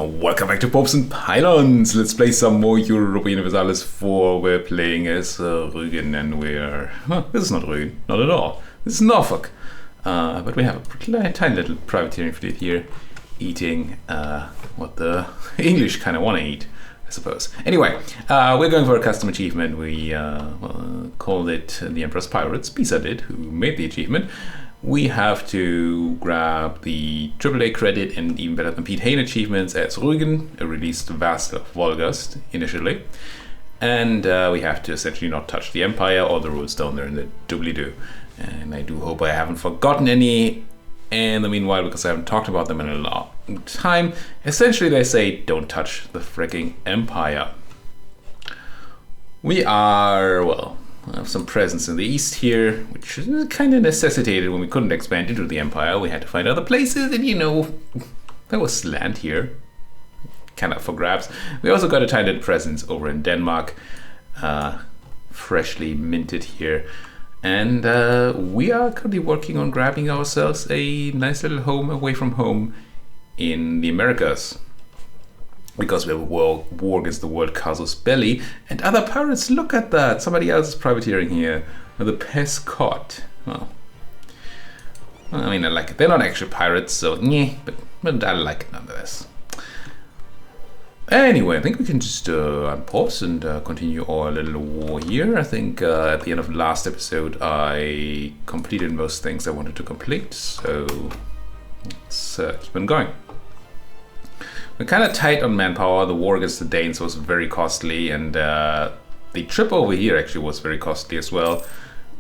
Welcome back to Popes and Pylons. Let's play some more Europa Universalis IV. We're playing as Rügen, and this is not Rügen, not at all. This is Norfolk. But we have a tiny little privateering fleet here, eating what the English kind of want to eat, I suppose. Anyway, we're going for a custom achievement. We called it the Emperor's Pirates. Pisa did, who made the achievement. We have to grab the AAA Credit and Even Better than Piet Heyn achievements as Rugen, a released vassal of Volgast initially. And we have to essentially not touch the Empire or the rules down there in the doobly-doo. And I do hope I haven't forgotten any in the meanwhile, because I haven't talked about them in a long time. Essentially, they say don't touch the freaking Empire. We are, well, I have some presence in the east here, which is kind of necessitated when we couldn't expand into the Empire. We had to find other places, and there was land here, kind of for grabs. We also got a tiny little presence over in Denmark, freshly minted here. And we are currently working on grabbing ourselves a nice little home away from home in the Americas. Because we have a war against the world casus belli, and other pirates, look at that! Somebody else is privateering here. The Pescot. Well, I mean, I like it. They're not actually pirates, so but I like it nonetheless. Anyway, I think we can just unpause and continue our little war here. I think at the end of the last episode, I completed most things I wanted to complete, so let's keep on going. We're kind of tight on manpower. The war against the Danes was very costly, and the trip over here actually was very costly as well.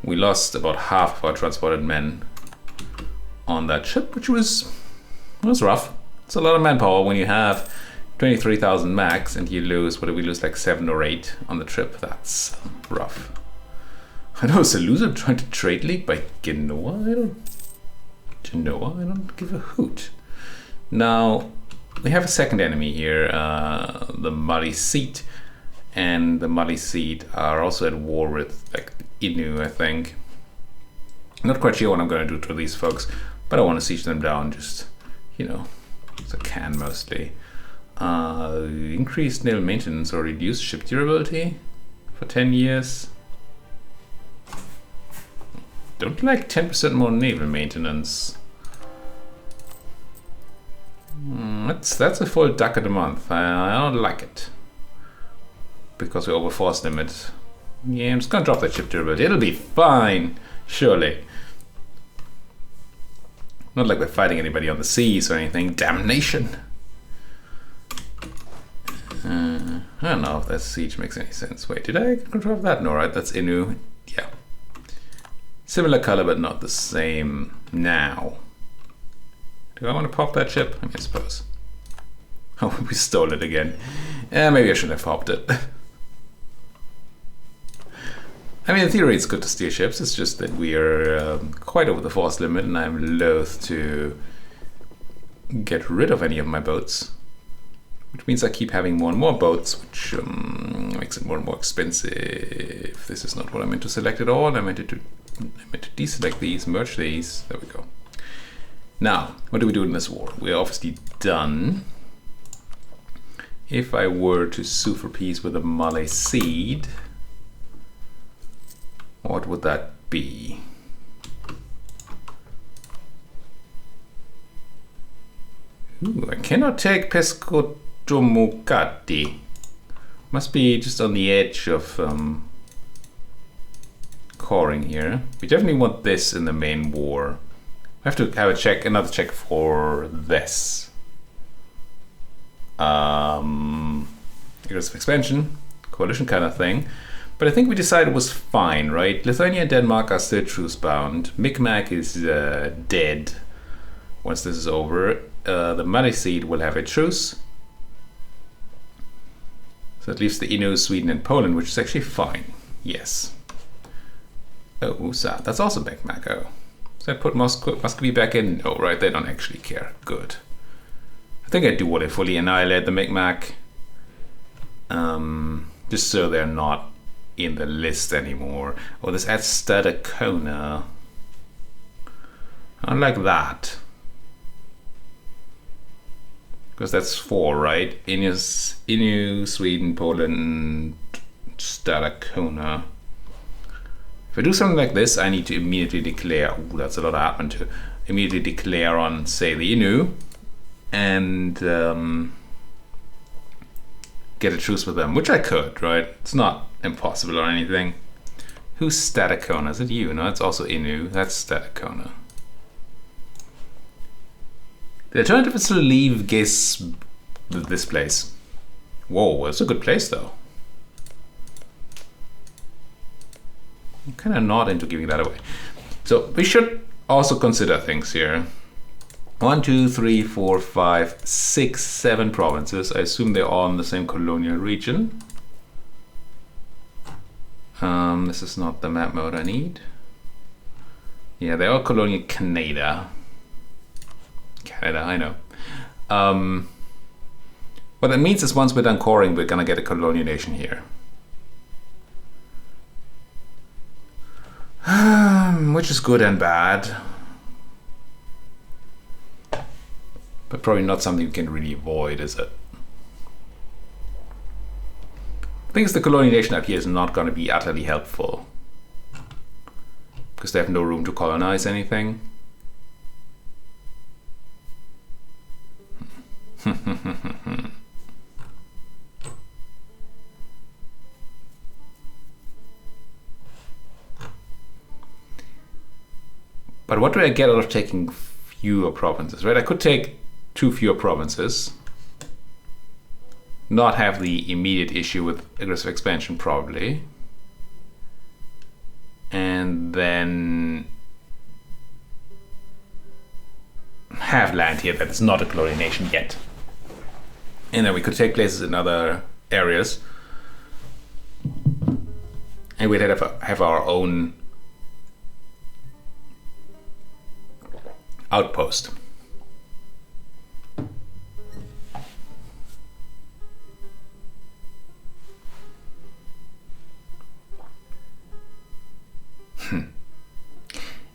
We lost about half of our transported men on that trip, which was rough. It's a lot of manpower when you have 23,000 max and you lose, what did we lose, like 7 or 8 on the trip? That's rough. I know it's a loser trying to trade league by Genoa. I don't give a hoot. Now, we have a second enemy here, the Muddy Seat, and the Muddy Seat are also at war with like Inu, I think. I'm not quite sure what I'm going to do to these folks, but I want to siege them down, just, as I can mostly. Increased naval maintenance or reduced ship durability for 10 years. Don't like 10% more naval maintenance. That's a full ducat a month. I don't like it. Because we over force limit. Yeah, I'm just gonna drop that ship durability. It'll be fine, surely. Not like we're fighting anybody on the seas or anything. Damnation! I don't know if that siege makes any sense. Wait, did I control that? No, right? That's Inu. Yeah. Similar color, but not the same now. Do I want to pop that ship? I suppose. Oh, we stole it again. Maybe I shouldn't have popped it. I mean, in theory, it's good to steal ships. It's just that we are quite over the force limit, and I'm loath to get rid of any of my boats. Which means I keep having more and more boats, which makes it more and more expensive. This is not what I meant to select at all. I meant to deselect these, merge these. There we go. Now, what do we do in this war? We're obviously done. If I were to sue for peace with a Malay Seed, what would that be? Ooh, I cannot take Pescotomukati. Must be just on the edge of coring here. We definitely want this in the main war. I have to have another check for this. Aggressive expansion, coalition kind of thing. But I think we decided it was fine, right? Lithuania and Denmark are still truce bound. Micmac is dead once this is over. The Mali Seed will have a truce. So that leaves the Inu, Sweden, and Poland, which is actually fine. Yes. Oh, USA. That's also Micmac. Oh. So I put Muscovy back in? No, right, they don't actually care. Good. I think I do want to fully annihilate the Micmac. Just so they're not in the list anymore. Oh, this adds Stadacona. I don't like that. Because that's 4, right? Inu, Sweden, Poland, Stadacona. If I do something like this, I need to immediately declare. Ooh, that's a lot of admin to immediately declare on, say, the Inu, and get a truce with them, which I could, right? It's not impossible or anything. Who's Stadacona? Is it you? No, it's also Inu. That's Stadacona. The alternative is to leave this place. Whoa, that's a good place though. I'm kind of not into giving that away. So we should also consider things here. 1, 2, 3, 4, 5, 6, 7 provinces. I assume they're all in the same colonial region. This is not the map mode I need. Yeah, they're all colonial Canada. Canada, I know. What that means is once we're done coring, we're gonna get a colonial nation here. Which is good and bad. But probably not something you can really avoid, is it? I think the colonial nation up here is not going to be utterly helpful. Because they have no room to colonize anything. But what do I get out of taking fewer provinces, right? I could take 2 fewer provinces, not have the immediate issue with aggressive expansion probably, and then have land here that is not a colonial nation yet. And then we could take places in other areas, and we'd have our own outpost.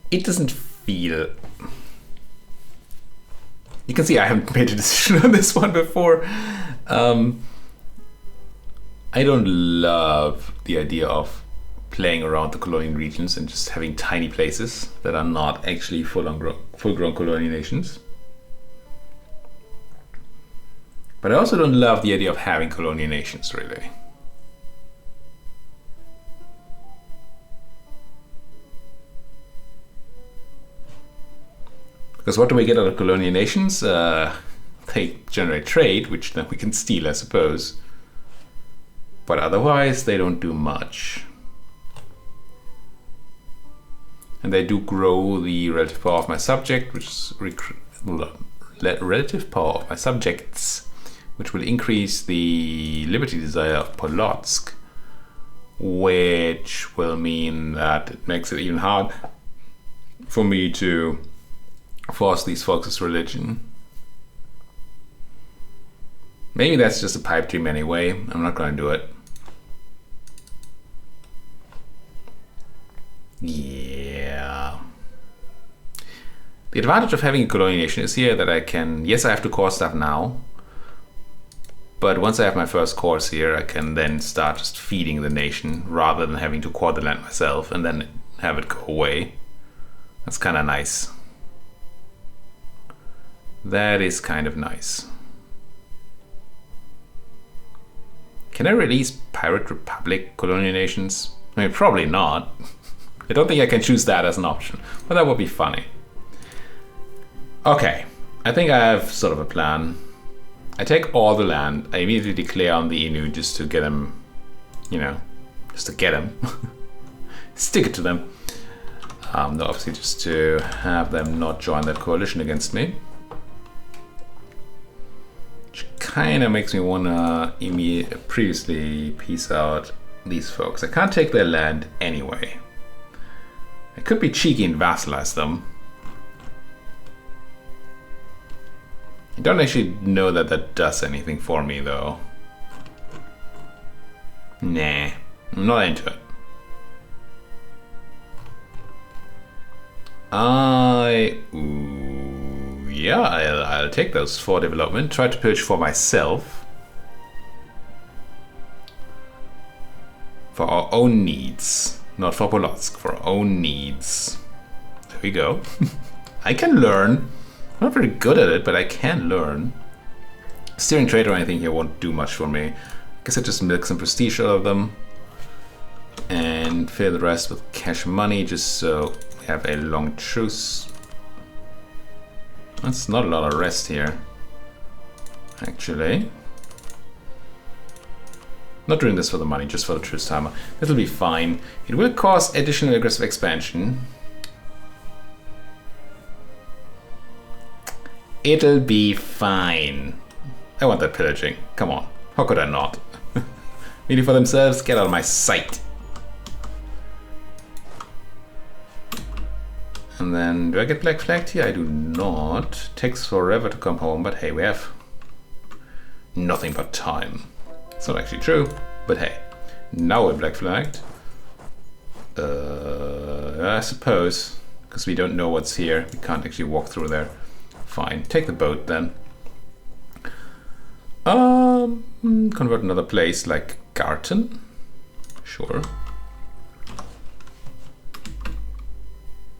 It doesn't feel... You can see I haven't made a decision on this one before. I don't love the idea of playing around the colonial regions and just having tiny places that are not actually full-grown colonial nations. But I also don't love the idea of having colonial nations, really. Because what do we get out of colonial nations? They generate trade, which then we can steal, I suppose. But otherwise, they don't do much. And they do grow the relative power of my subject, which is relative power of my subjects, which will increase the liberty desire of Polotsk, which will mean that it makes it even hard for me to force these folks' religion. Maybe that's just a pipe dream anyway. I'm not going to do it. Yeah. The advantage of having a colonial nation is here that I can, yes, I have to core stuff now, but once I have my first cores here, I can then start just feeding the nation rather than having to core the land myself and then have it go away. That's kind of nice. That is kind of nice. Can I release Pirate Republic colonial nations? I mean, probably not. I don't think I can choose that as an option, but that would be funny. Okay, I think I have sort of a plan. I take all the land, I immediately declare on the Inu just to get them, you know, just to get them. Stick it to them. No, obviously just to have them not join that coalition against me. Which kind of makes me want to previously peace out these folks. I can't take their land anyway. I could be cheeky and vassalize them. I don't actually know that that does anything for me though. Nah, I'm not into it. Ooh, Yeah, I'll take those for development. Try to pillage for myself. For our own needs. Not for Polotsk, for our own needs. There we go. I can learn. I'm not very good at it, but I can learn. Steering trade or anything here won't do much for me. I guess I just milk some prestige out of them. And fill the rest with cash money, just so we have a long truce. That's not a lot of rest here, actually. Not doing this for the money, just for the truce timer. It'll be fine. It will cause additional aggressive expansion. It'll be fine. I want that pillaging. Come on. How could I not? Meaning for themselves, get out of my sight. And then, do I get black flagged here? I do not. Takes forever to come home, but hey, we have nothing but time. It's not actually true, but hey, now we're black flagged. I suppose, because we don't know what's here. We can't actually walk through there. Fine, take the boat then. Convert another place like Garten. Sure.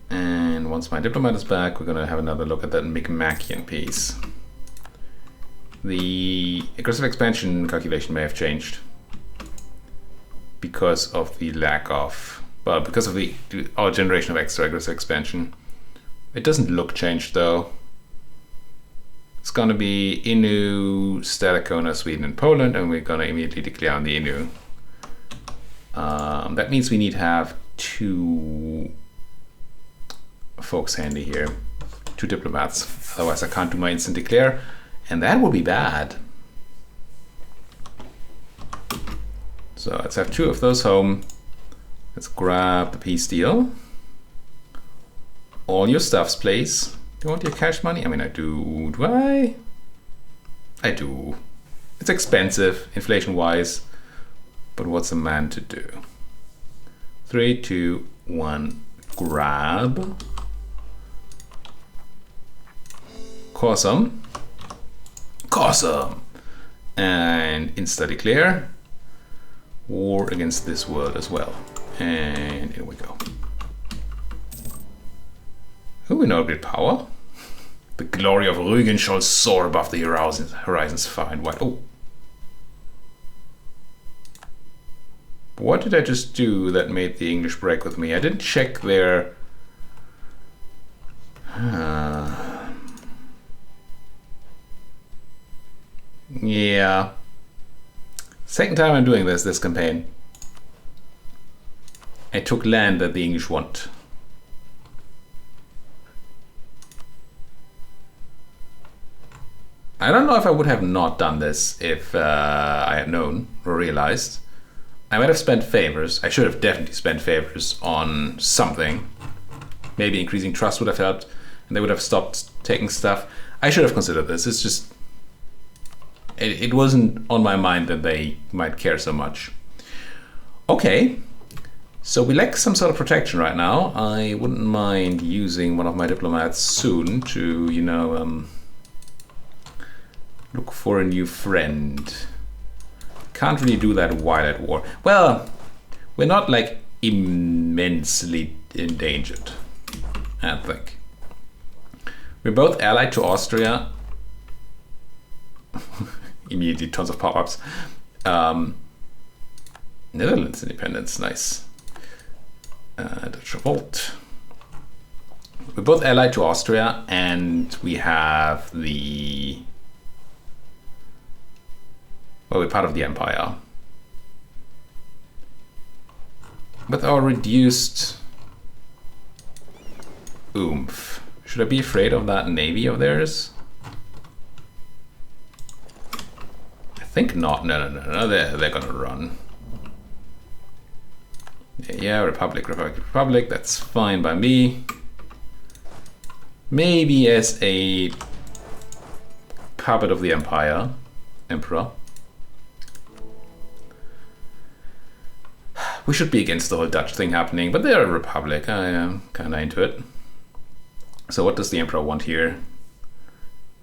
And once my diplomat is back, we're gonna have another look at that Micmacian piece. The aggressive expansion calculation may have changed because of the lack of, well, because of our generation of extra aggressive expansion. It doesn't look changed though. It's gonna be Innu, Stadacona, Sweden, and Poland, and we're gonna immediately declare on the Innu. That means we need to have 2 folks handy here, 2 diplomats. Otherwise, I can't do my instant declare. And that would be bad. So let's have 2 of those home. Let's grab the peace deal. All your stuffs, please. Do you want your cash money? I mean, I do. Do I? I do. It's expensive, inflation-wise. But what's a man to do? 3, 2, 1, grab. Awesome. Awesome. And insta declare war against this world as well. And here we go. Who we know great power? The glory of Rügen shall soar above the horizons far and wide. Oh. What did I just do that made the English break with me? I didn't check their yeah. Second time I'm doing this campaign. I took land that the English want. I don't know if I would have not done this if I had known or realized. I might have spent favors. I should have definitely spent favors on something. Maybe increasing trust would have helped, and they would have stopped taking stuff. I should have considered this. It's just, it wasn't on my mind that they might care so much. Okay, so we lack some sort of protection right now. I wouldn't mind using one of my diplomats soon to, you know, look for a new friend. Can't really do that while at war. Well, we're not like immensely endangered, I think. We're both allied to Austria. Immediately tons of pop-ups. Netherlands independence, nice. Dutch revolt. We're both allied to Austria, and we have the, well, we're part of the empire. With our reduced oomph, should I be afraid of that navy of theirs? I think not. No. They're gonna run. Yeah, Republic. That's fine by me. Maybe as a puppet of the empire, emperor. We should be against the whole Dutch thing happening, but they're a republic. I am kind of into it. So what does the emperor want here?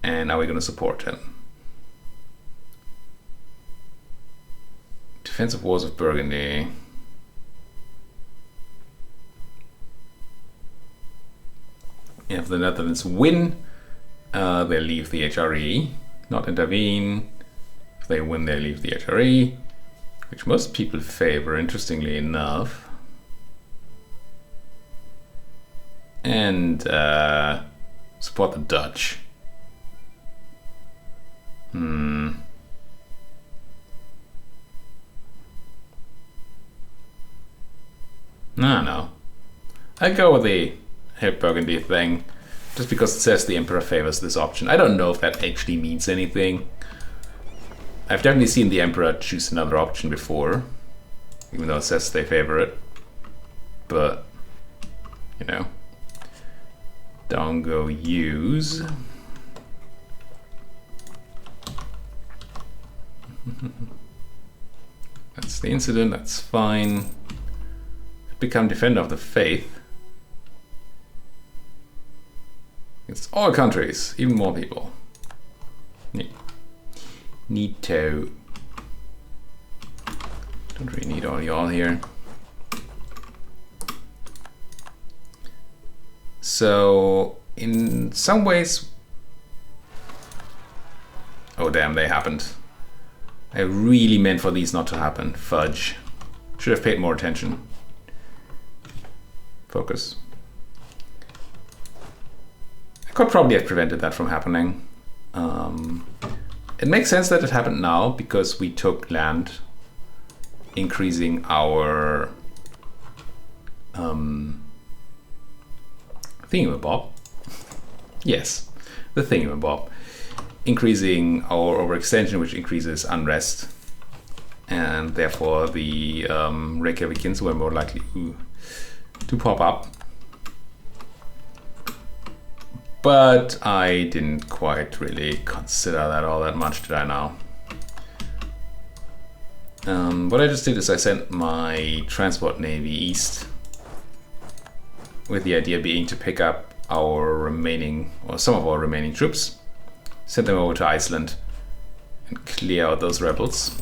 And are we going to support him? Defensive Wars of Burgundy. If the Netherlands win, they leave the HRE, not intervene. If they win, they leave the HRE, which most people favor, interestingly enough. And support the Dutch. No. I go with the Help Burgundy thing, just because it says the Emperor favors this option. I don't know if that actually means anything. I've definitely seen the Emperor choose another option before, even though it says they favor it. But, you know, don't go use. That's the incident, that's fine. Become Defender of the Faith. It's all countries, even more people. Need to. Don't really need all y'all here. So, in some ways. Oh, damn, they happened. I really meant for these not to happen. Fudge. Should have paid more attention. Focus. I could probably have prevented that from happening. It makes sense that it happened now because we took land, increasing our thingamabob. Yes, the thingamabob. Increasing our overextension, which increases unrest. And therefore the Reykjavikins were more likely to pop up. But I didn't quite really consider that all that much, did I now? What I just did is I sent my transport navy east, with the idea being to pick up our remaining, or some of our remaining troops, send them over to Iceland and clear out those rebels.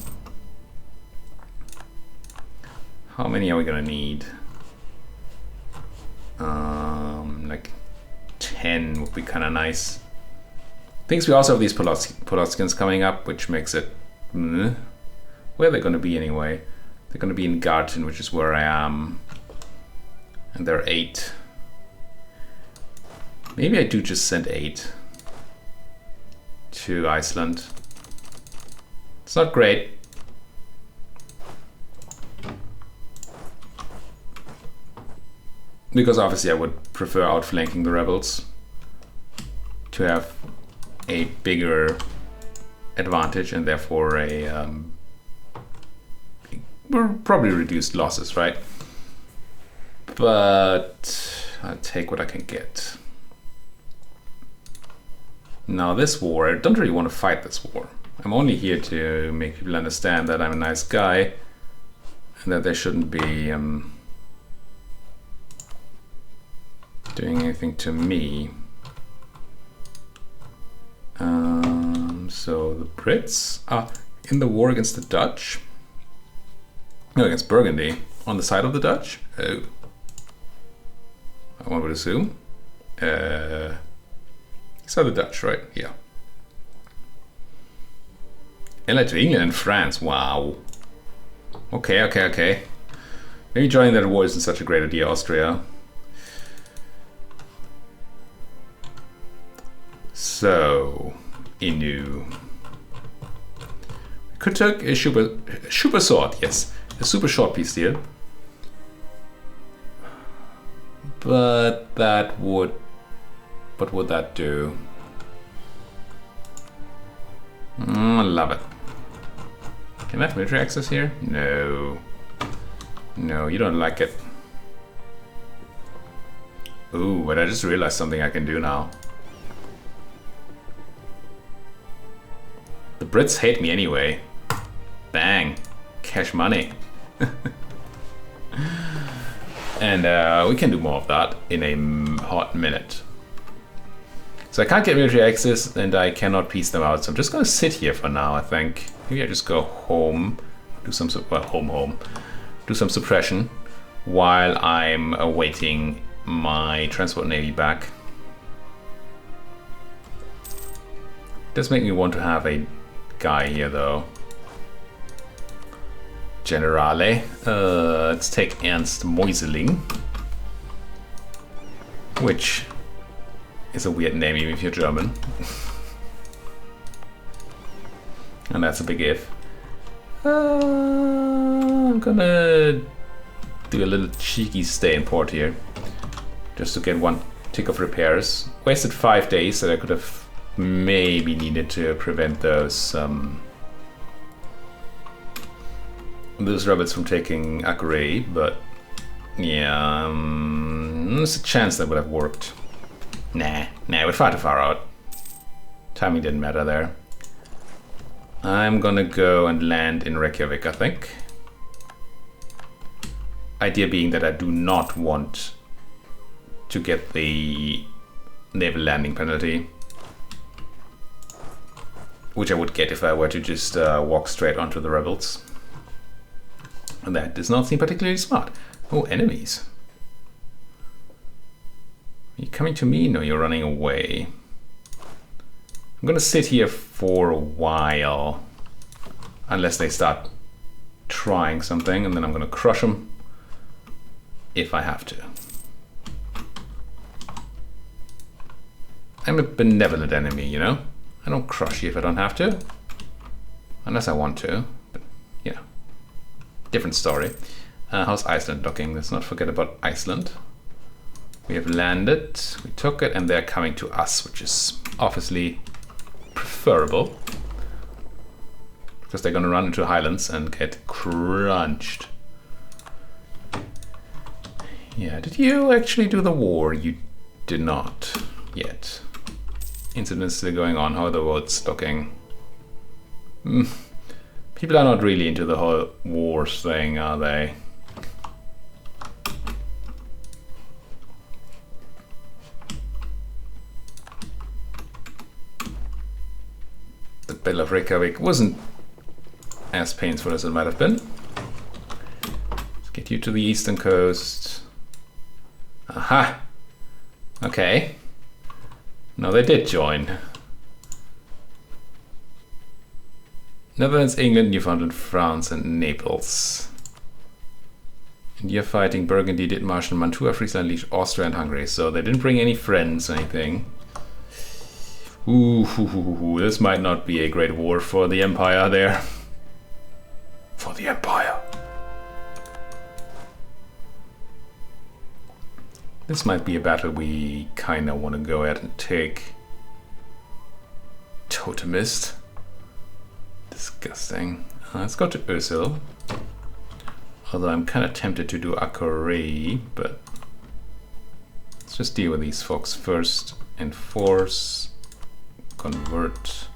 How many are we gonna need? Like 10 would be kind of nice. Thinks we also have these Polotskins coming up, which makes it... Where are they going to be anyway? They're going to be in Garten, which is where I am. And they're 8. Maybe I do just send 8 to Iceland. It's not great. Because obviously I would prefer outflanking the rebels to have a bigger advantage and therefore a probably reduced losses, right? But I'll take what I can get. Now this war, I don't really want to fight this war. I'm only here to make people understand that I'm a nice guy and that they shouldn't be doing anything to me. So the Brits are in the war against the Dutch. No, against Burgundy. On the side of the Dutch? Oh. I would assume. These are the Dutch, right? Yeah. Allied to England and France. Wow. Okay. Maybe joining that war isn't such a great idea, Austria. So, Inu. We could take a super sword, yes. A super short piece deal. But that would... What would that do? I love it. Can I have military access here? No. No, you don't like it. Ooh, but I just realized something I can do now. The Brits hate me anyway. Bang. Cash money. And we can do more of that in a hot minute. So I can't get military access and I cannot piece them out. So I'm just going to sit here for now, I think. Maybe I just go home, do some, well, home, do some suppression while I'm awaiting my transport navy back. Does make me want to have a guy here though. Generale. Let's take Ernst Meuseling, which is a weird name even if you're German. And that's a big if. I'm gonna do a little cheeky stay in port here, just to get one tick of repairs. Wasted 5 days that I could have maybe needed to prevent those rebels from taking Acre, but yeah, there's a chance that would have worked. Nah, we're far too far out. Timing didn't matter there. I'm gonna go and land in Reykjavik, I think. Idea being that I do not want to get the naval landing penalty, which I would get if I were to just walk straight onto the rebels. And that does not seem particularly smart. Oh, enemies. Are you coming to me? No, you're running away. I'm gonna sit here for a while, unless they start trying something, and then I'm gonna crush them if I have to. I'm a benevolent enemy, you know? I don't crush you if I don't have to, unless I want to, but yeah, different story. How's Iceland looking? Let's not forget about Iceland. We have landed, we took it, and they're coming to us, which is obviously preferable, because they're gonna run into highlands and get crunched. Yeah, did you actually do the war? You did not yet. Incidents still going on. How are the votes looking? People are not really into the whole wars thing, are they? The Battle of Reykjavik wasn't as painful as it might have been. Let's get you to the eastern coast. Aha! Okay. No, they did join. Netherlands, England, Newfoundland, France, and Naples. And you're fighting Burgundy, Dithmarschen, Mantua, Friesland, Liege, Austria, and Hungary. So they didn't bring any friends or anything. Ooh, this might not be a great war for the Empire there. For the Empire. This might be a battle we kind of want to go ahead and take. Totemist. Disgusting. Let's go to Ursel. Although I'm kind of tempted to do Akore, but let's just deal with these folks first. Enforce. Convert.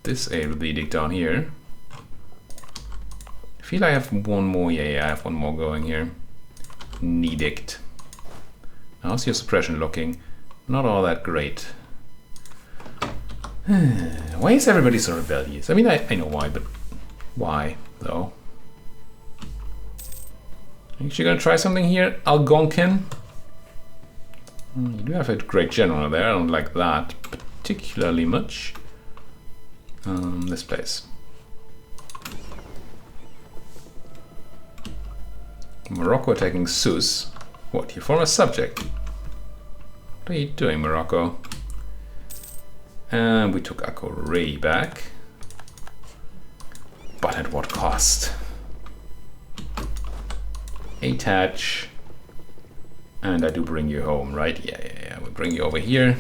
Disable the edict down here. I feel I have one more. Yeah, I have one more going here. Edict. How's your suppression looking? Not all that great. Why is everybody so rebellious? I mean, I know why, but why though? Actually gonna try something here? Algonquin? You do have a great general there. I don't like that particularly much. This place. Morocco attacking Sus. What, your former subject? What are you doing, Morocco? And we took Akore back. But at what cost? Attach. And I do bring you home, right? Yeah. We bring you over here.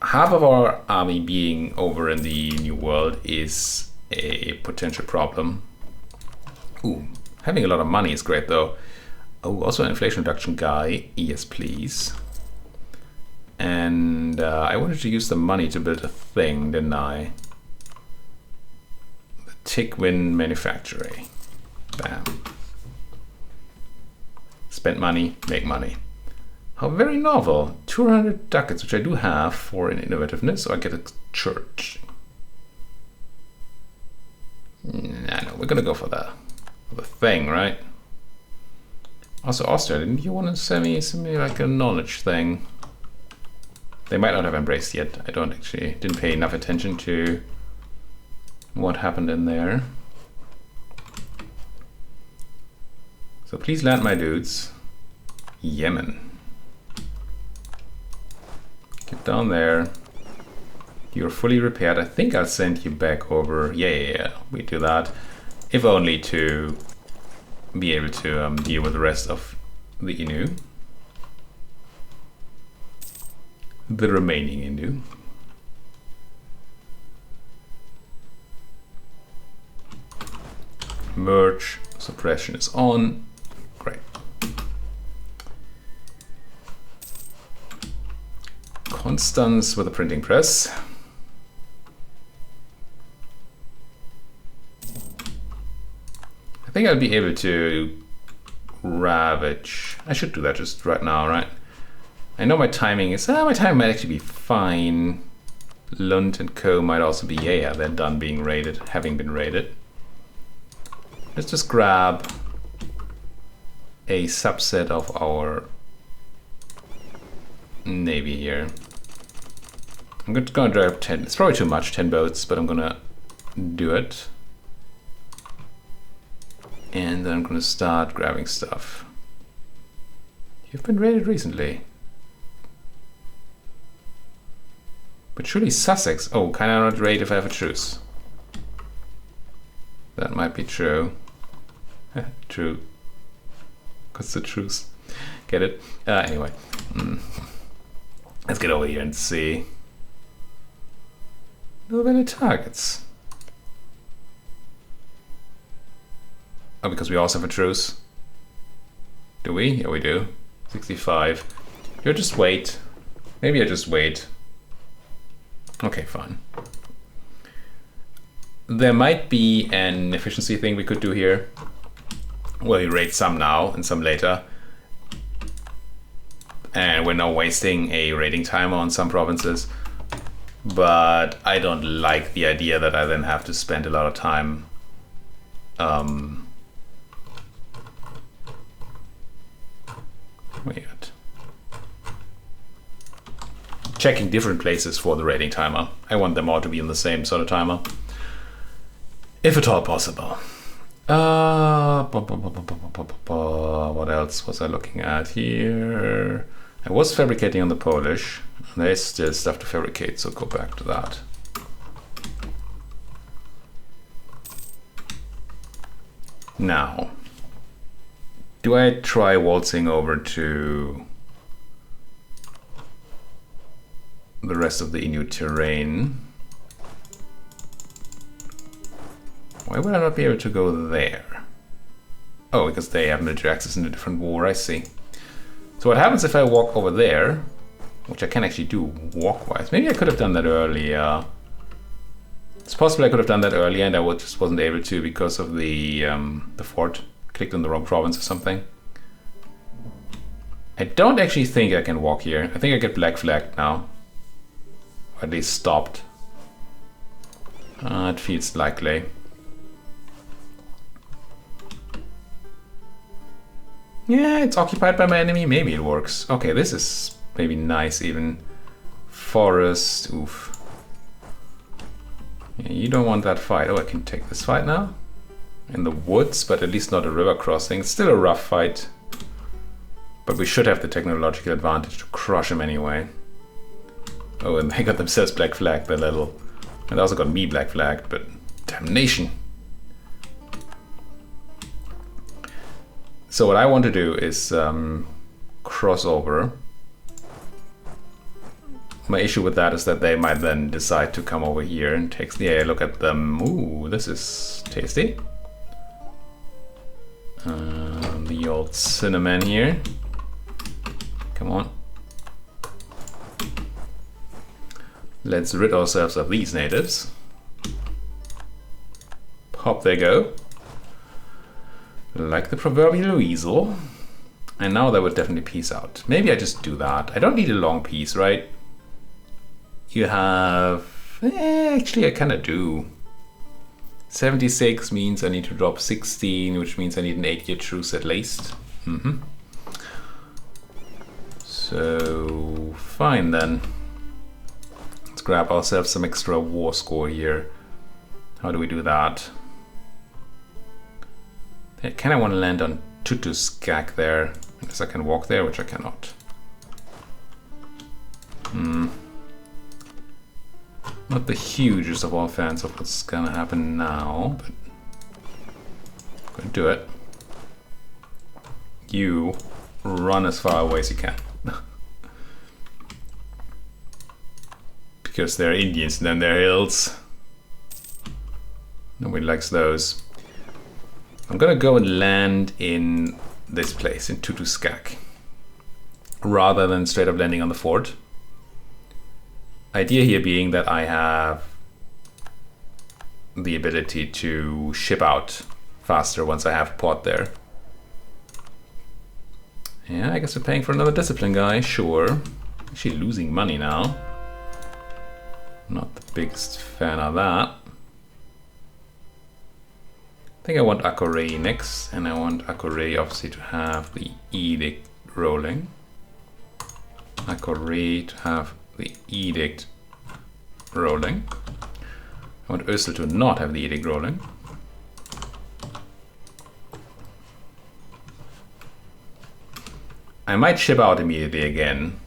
Half of our army being over in the New World is a potential problem. Ooh, having a lot of money is great though. Oh, also an inflation reduction guy. Yes, please. And I wanted to use the money to build a thing, didn't I? The Tigwin manufacturing. Bam. Spend money, make money. How very novel. 200 ducats, which I do have for an innovativeness, so I get a church. Nah, no, we're gonna go for the thing, right? Also, Austria, didn't you want to send me like a knowledge thing? They might not have embraced yet. I didn't pay enough attention to what happened in there. So please land my dudes. Yemen. Get down there. You're fully repaired. I think I'll send you back over. Yeah, we do that. If only to be able to deal with the rest of the Innu. The remaining Innu. Merge suppression is on. Great. Constance with a printing press. I think I'll be able to ravage. I should do that just right now, right? I know my timing is, my timing might actually be fine. Lund and Co might also be, yeah, they're done being raided, having been raided. Let's just grab a subset of our navy here. I'm gonna drive 10, it's probably too much, 10 boats, but I'm gonna do it. And then I'm gonna start grabbing stuff. You've been raided recently. But surely Sussex, oh, can I not raid if I have a truce? That might be true. True. What's the truce? Get it? Anyway. Let's get over here and see. No valid targets. Oh, because we also have a truce. Do we? Yeah, we do. 65. You'll just wait. Maybe I just wait. Okay, fine. There might be an efficiency thing we could do here. Well, you raid some now and some later. And we're now wasting a raiding timer on some provinces. But I don't like the idea that I then have to spend a lot of time wait. Checking different places for the raiding timer. I want them all to be in the same sort of timer. If at all possible. What else was I looking at here? I was fabricating on the Polish. There's still stuff to fabricate, so go back to that. Now, do I try waltzing over to the rest of the Innu terrain? Why would I not be able to go there? Oh, because they have military access in a different war, I see. So what happens if I walk over there, which I can actually do walk-wise? Maybe I could have done that earlier. It's possible I could have done that earlier and I just wasn't able to because of the fort. Clicked on the wrong province or something. I don't actually think I can walk here. I think I get black flagged now. Or at least stopped. It feels likely. Yeah, it's occupied by my enemy. Maybe it works. Okay, this is maybe nice even. Forest, oof. Yeah, you don't want that fight. Oh, I can take this fight now. In the woods, but at least not a river crossing. It's still a rough fight. But we should have the technological advantage to crush him anyway. Oh, and they got themselves black flagged, the little. And they also got me black flagged, but damnation. So what I want to do is cross over. My issue with that is that they might then decide to come over here and take. Yeah, look at them. Ooh, this is tasty. The old cinnamon here. Come on. Let's rid ourselves of these natives. Pop they go. Like the proverbial weasel. And now that would definitely peace out. Maybe I just do that. I don't need a long peace, right? You have... actually, I kind of do. 76 means I need to drop 16, which means I need an 8-year truce at least. So, fine then. Let's grab ourselves some extra war score here. How do we do that? I kind of want to land on Tutuskak there. Unless I can walk there, which I cannot. Not the hugest of all fans of what's gonna happen now, but I'm gonna do it. You run as far away as you can. Because they're Indians and then they're hills. Nobody likes those. I'm gonna go and land in this place, in Tutuskak, rather than straight up landing on the fort. Idea here being that I have the ability to ship out faster once I have port there. Yeah, I guess we're paying for another discipline guy, sure. Actually losing money now. Not the biggest fan of that. I think I want Akure next, and I want Akure obviously to have the edict rolling. Akure to have the edict rolling. I want Ursel to not have the edict rolling. I might ship out immediately again,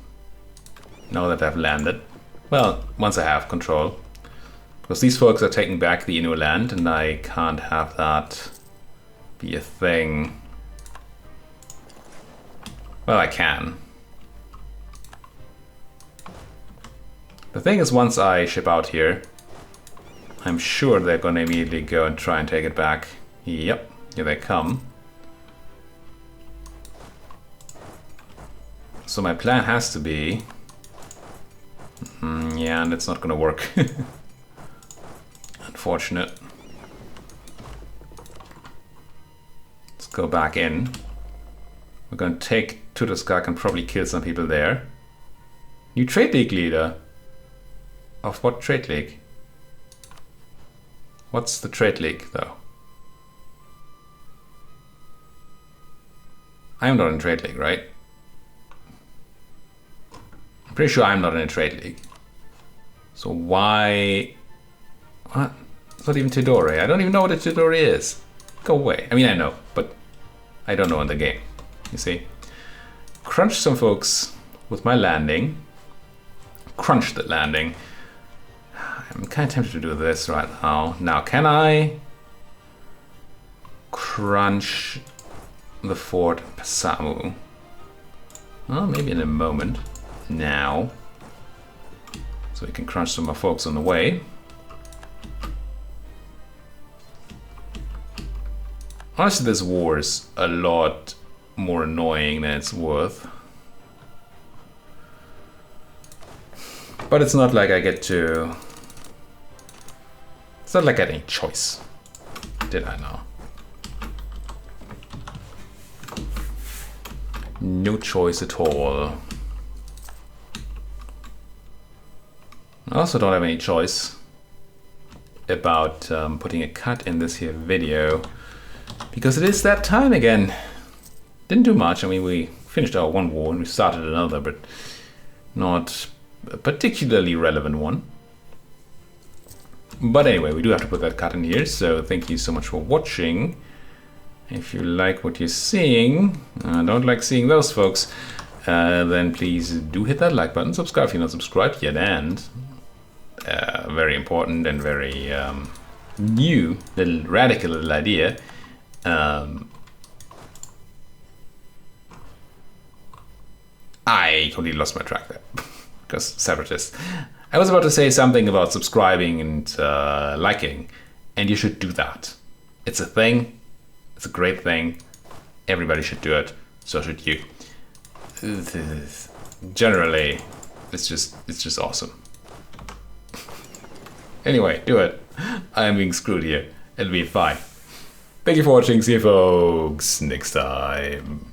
now that I've landed. Well, once I have control. Because these folks are taking back the Innu land, and I can't have that be a thing. Well, I can. The thing is, once I ship out here, I'm sure they're gonna immediately go and try and take it back. Yep, here they come. So my plan has to be... yeah, and it's not gonna work. Unfortunate. Let's go back in. We're gonna take Tutuskak and probably kill some people there. New trade league leader. Of what trade league? What's the trade league though? I'm not in trade league, right? I'm pretty sure I'm not in a trade league. So why... What? It's not even Tidore. I don't even know what a Tidore is. Go away. I mean, I know, but I don't know in the game. You see? Crunch some folks with my landing. Crunch the landing. I'm kind of tempted to do this right now. Now, can I crunch the fort Pasamu? Well, maybe in a moment. Now. So we can crunch some more folks on the way. Honestly, this war is a lot more annoying than it's worth. But it's not like I get to... It's not like I had any choice. Did I now? No choice at all. I also don't have any choice about putting a cut in this here video. Because it is that time again. Didn't do much. I mean, we finished our one war and we started another, but not a particularly relevant one. But anyway, we do have to put that cut in here, so thank you so much for watching. If you like what you're seeing, don't like seeing those folks, then please do hit that like button, subscribe if you're not subscribed yet, and very important and very new, little radical little idea. I completely lost my track there because separatists. I was about to say something about subscribing and liking, and you should do that. It's a thing. It's a great thing. Everybody should do it. So should you. Generally, it's just awesome. Anyway, do it. I'm being screwed here. It'll be fine. Thank you for watching. See you folks next time.